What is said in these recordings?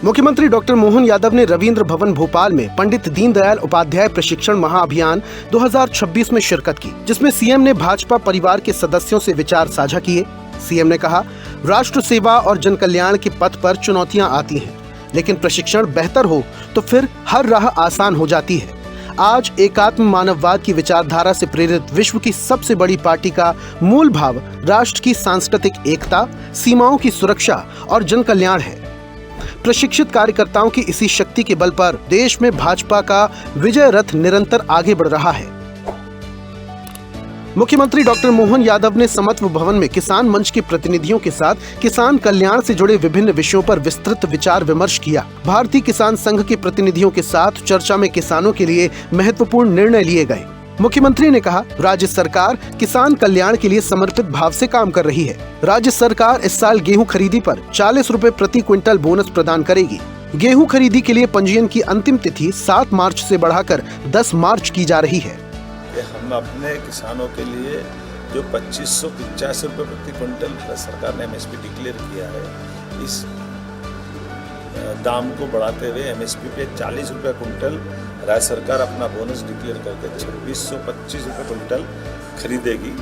मुख्यमंत्री डॉक्टर मोहन यादव ने रविंद्र भवन भोपाल में पंडित दीनदयाल उपाध्याय प्रशिक्षण महाअभियान 2026 में शिरकत की, जिसमें सीएम ने भाजपा परिवार के सदस्यों से विचार साझा किए। सीएम ने कहा, राष्ट्र सेवा और जन कल्याण के पथ पर चुनौतियां आती हैं, लेकिन प्रशिक्षण बेहतर हो तो फिर हर राह आसान हो जाती है। आज एकात्म मानववाद की विचारधारा से प्रेरित विश्व की सबसे बड़ी पार्टी का मूल भाव राष्ट्र की सांस्कृतिक एकता, सीमाओं की सुरक्षा और जन कल्याण है। प्रशिक्षित कार्यकर्ताओं की इसी शक्ति के बल पर देश में भाजपा का विजय रथ निरंतर आगे बढ़ रहा है। मुख्यमंत्री डॉक्टर मोहन यादव ने समत्व भवन में किसान मंच के प्रतिनिधियों के साथ किसान कल्याण से जुड़े विभिन्न विषयों पर विस्तृत विचार विमर्श किया। भारतीय किसान संघ के प्रतिनिधियों के साथ चर्चा में किसानों के लिए महत्वपूर्ण निर्णय लिए गए। मुख्यमंत्री ने कहा, राज्य सरकार किसान कल्याण के लिए समर्पित भाव से काम कर रही है। राज्य सरकार इस साल गेहूं खरीदी पर 40 रुपए प्रति क्विंटल बोनस प्रदान करेगी। गेहूं खरीदी के लिए पंजीयन की अंतिम तिथि 7 मार्च से बढ़ाकर 10 मार्च की जा रही है। हम अपने किसानों के लिए जो 2550 रुपए प्रति क्विंटल सरकार ने एमएसपी डिक्लेयर किया है, इस दाम को बढ़ाते हुए एमएसपी पे 40 रुपए क्विंटल राज्य सरकार अपना बोनस डिक्लेयर करके 2625 रुपए क्विंटल खरीदेगी।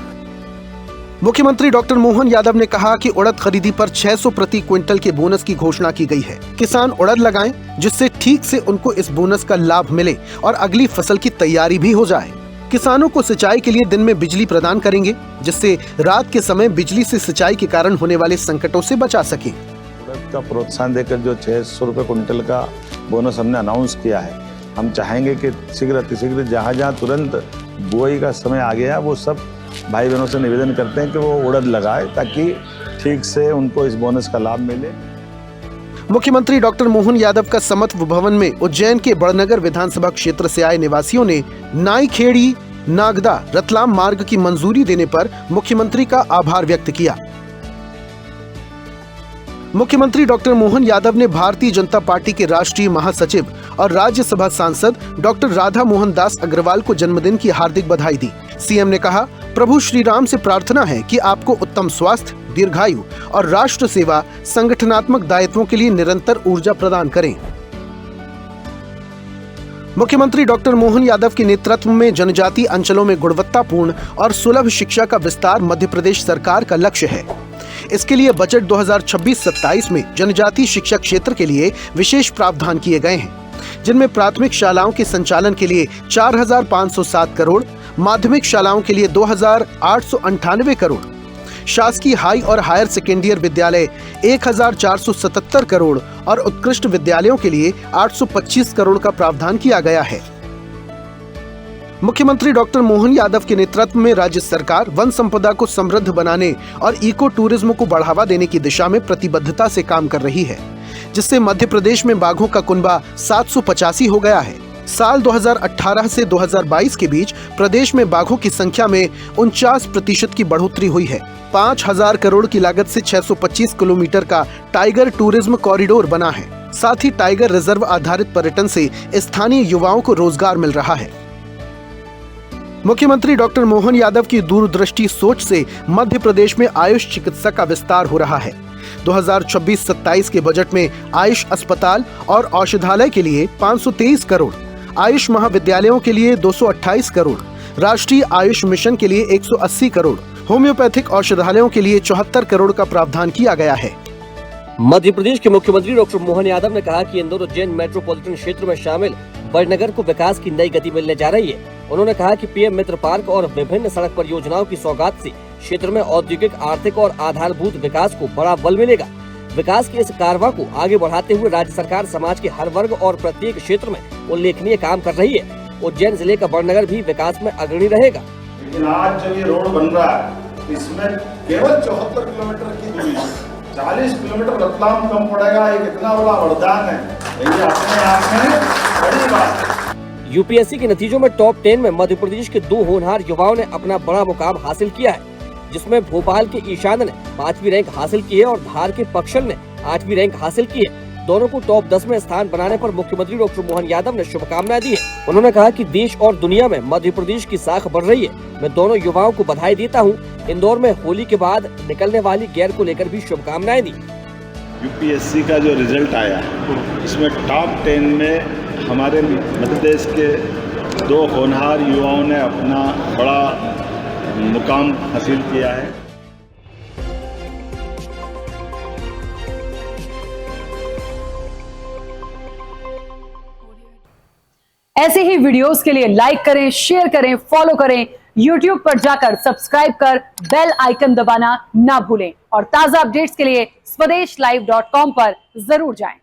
मुख्यमंत्री डॉक्टर मोहन यादव ने कहा कि उड़द खरीदी पर 600 प्रति क्विंटल के बोनस की घोषणा की गई है। किसान उड़द लगाएं, जिससे ठीक से उनको इस बोनस का लाभ मिले और अगली फसल की तैयारी भी हो जाए। किसानों को सिंचाई के लिए दिन में बिजली प्रदान करेंगे, जिससे रात के समय बिजली से सिंचाई के कारण होने वाले संकटों से बचा सके। उड़द का प्रोत्साहन देकर जो 600 रुपए क्विंटल का बोनस हमने अनाउंस किया है, हम चाहेंगे कि शीघ्र अतिशीघ्र जहाँ तुरंत बुआई का समय आ गया, वो सब भाई बहनों से निवेदन करते हैं कि वो उड़द लगाए ताकि ठीक से उनको इस बोनस का लाभ मिले। मुख्यमंत्री डॉक्टर मोहन यादव का समत्व भवन में उज्जैन के बड़नगर विधानसभा क्षेत्र से आए निवासियों ने नाईखेड़ी नागदा रतलाम मार्ग की मंजूरी देने पर मुख्यमंत्री का आभार व्यक्त किया। मुख्यमंत्री डॉक्टर मोहन यादव ने भारतीय जनता पार्टी के राष्ट्रीय महासचिव और राज्यसभा सांसद डॉक्टर राधा मोहन दास अग्रवाल को जन्मदिन की हार्दिक बधाई दी। सीएम ने कहा, प्रभु श्री राम से प्रार्थना है कि आपको उत्तम स्वास्थ्य, दीर्घायु और राष्ट्र सेवा, संगठनात्मक दायित्वों के लिए निरंतर ऊर्जा प्रदान करें। मुख्यमंत्री डॉक्टर मोहन यादव के नेतृत्व में जनजातीय अंचलों में गुणवत्तापूर्ण और सुलभ शिक्षा का विस्तार मध्य प्रदेश सरकार का लक्ष्य है। इसके लिए बजट 2026-27 में जनजातीय शिक्षा क्षेत्र के लिए विशेष प्रावधान किए गए हैं, जिनमें प्राथमिक शालाओं के संचालन के लिए 4507 करोड़, माध्यमिक शालाओं के लिए 2898 करोड़, शासकीय हाई और हायर सेकेंडरी विद्यालय 1477 करोड़ और उत्कृष्ट विद्यालयों के लिए 825 करोड़ का प्रावधान किया गया है। मुख्यमंत्री डॉक्टर मोहन यादव के नेतृत्व में राज्य सरकार वन संपदा को समृद्ध बनाने और इको टूरिज्म को बढ़ावा देने की दिशा में प्रतिबद्धता से काम कर रही है, जिससे मध्य प्रदेश में बाघों का कुनबा 785 हो गया है। साल 2018 से 2022 के बीच प्रदेश में बाघों की संख्या में 49% की बढ़ोतरी हुई है। 5000 करोड़ की लागत से 625 किलोमीटर का टाइगर टूरिज्म कॉरिडोर बना है। साथ ही टाइगर रिजर्व आधारित पर्यटन से स्थानीय युवाओं को रोजगार मिल रहा है। मुख्यमंत्री डॉक्टर मोहन यादव की दूरदृष्टि सोच से मध्य प्रदेश में आयुष चिकित्सा का विस्तार हो रहा है। 2026-27 के बजट में आयुष अस्पताल और औषधालय के लिए 523 करोड़, आयुष महाविद्यालयों के लिए 228 करोड़, राष्ट्रीय आयुष मिशन के लिए 180 करोड़, होम्योपैथिक औषधालयों के लिए 74 करोड़ का प्रावधान किया गया है। मध्य प्रदेश के मुख्यमंत्री डॉक्टर मोहन यादव ने कहा कि इंदौर उज्जैन मेट्रोपॉलिटन क्षेत्र में शामिल बड़नगर को विकास की नई गति मिलने जा रही है। उन्होंने कहा कि पीएम मित्र पार्क और विभिन्न सड़क परियोजनाओं की सौगात से क्षेत्र में औद्योगिक, आर्थिक और आधारभूत विकास को बड़ा बल मिलेगा। विकास के इस कारवां को आगे बढ़ाते हुए राज्य सरकार समाज के हर वर्ग और प्रत्येक क्षेत्र में उल्लेखनीय काम कर रही है। उज्जैन जिले का बड़नगर भी विकास में अग्रणी रहेगा। लेकिन आज जो ये रोड बन रहा है, इसमें केवल 74 किलोमीटर की दूरी, 40 किलोमीटर रतलाम कम पड़ेगा। ये कितना बड़ा वरदान है, ये अपने आप में बड़ी बात है। यूपीएससी के नतीजों में टॉप 10 में मध्य प्रदेश के 2 होनहार युवाओं ने अपना बड़ा मुकाम हासिल किया है, जिसमें भोपाल के ईशान ने 5वीं रैंक हासिल की है और धार के पक्षल ने 8वीं रैंक हासिल की है। दोनों को टॉप 10 में स्थान बनाने पर मुख्यमंत्री डॉक्टर मोहन यादव ने शुभकामनाएं दी है। उन्होंने कहा कि देश और दुनिया में मध्य प्रदेश की साख बढ़ रही है। मैं दोनों युवाओं को बधाई देता हूं। इंदौर में होली के बाद निकलने वाली गेर को लेकर भी शुभकामनाएं दी। यूपीएससी का जो रिजल्ट आया इसमें टॉप 10 में हमारे मध्य प्रदेश के 2 होनहार युवाओं ने अपना बड़ा मुकाम हासिल किया है। ऐसे ही वीडियोस के लिए लाइक करें, शेयर करें, फॉलो करें। YouTube पर जाकर सब्सक्राइब कर बेल आइकन दबाना ना भूलें और ताजा अपडेट्स के लिए SwadeshLive.com पर जरूर जाएं।